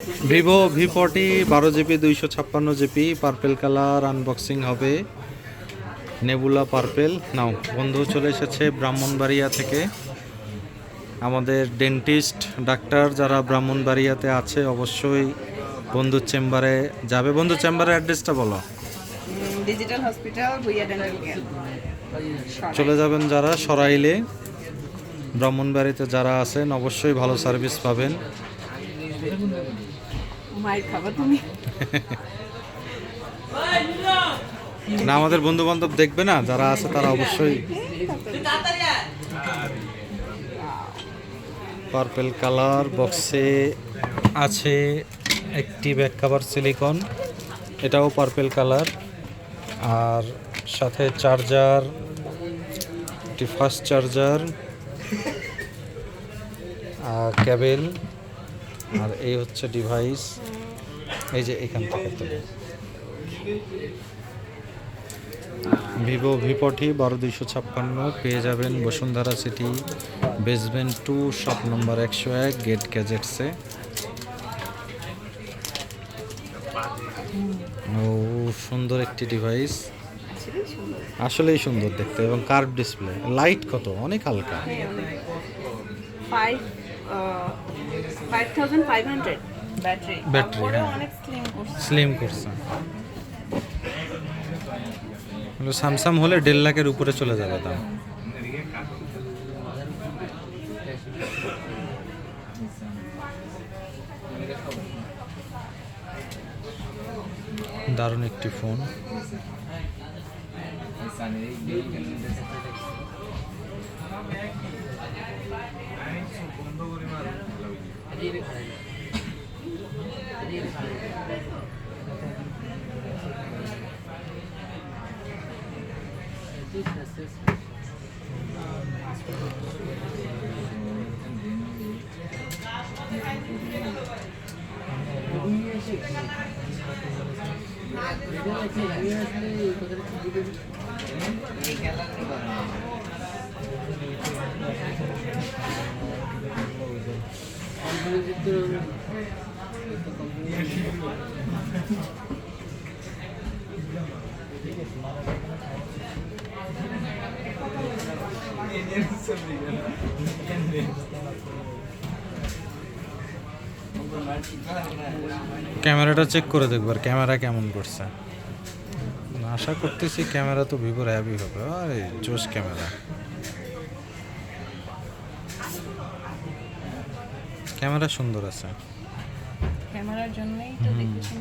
Vivo V40 12 GB 256 GB purple colour unboxing হবে। Nebula purple. নাও বন্ধু চলে এসেছে ব্রাহ্মণবাড়িয়া থেকে। আমাদের ডেন্টিস্ট ডাক্তার যারা ব্রাহ্মণবাড়িয়াতে আছে অবশ্যই বন্ধুর চেম্বারে যাবে। বন্ধু চেম্বারের অ্যাড্রেসটা বলো। Digital hospital Bhuiya dental care. চলে যাবেন যারা সরাইলে, ব্রাহ্মণবাড়িতে যারা আছেন অবশ্যই ভালো সার্ভিস পাবেন। মাইর খাবা তুমি? না, আমাদের বন্ধু বান্ধব দেখবে না যারা আছে তারা অবশ্যই। পার্পেল কালার বক্সে আছে একটি ব্যাক কভার সিলিকন, এটাও পার্পেল কালার, আর সাথে চার্জার, একটি ফাস্ট চার্জার, কেবেল, আর এই হচ্ছে ডিভাইস। এই যে এখান থেকে তো ভিভো V40 12256 পেয়ে যাবেন Bashundhara city basement 2 shop number 101 gate গ্যাজেটসে। ও সুন্দর একটি ডিভাইস, আসলেই সুন্দর দেখতে, এবং কার্ভ ডিসপ্লে। লাইট কত অনেক হালকা। 5500 ব্যাটারি। ব্যাটারি অনেক স্লিম করছে। স্লিম করছে। স্যামসাং হলে 1.5 লাখের উপরে চলে যাবে দাম। দারুণ একটি ফোন। ক্যামেরাটা চেক করে দেখবার ক্যামেরা কেমন করছে। আশা করতেছি ক্যামেরা তো ভিভোর হ্যাভি হবে। আরে জোস ক্যামেরা, ক্যামেরা সুন্দর আছে। ক্যামেরার জন্যই তো দেখেছি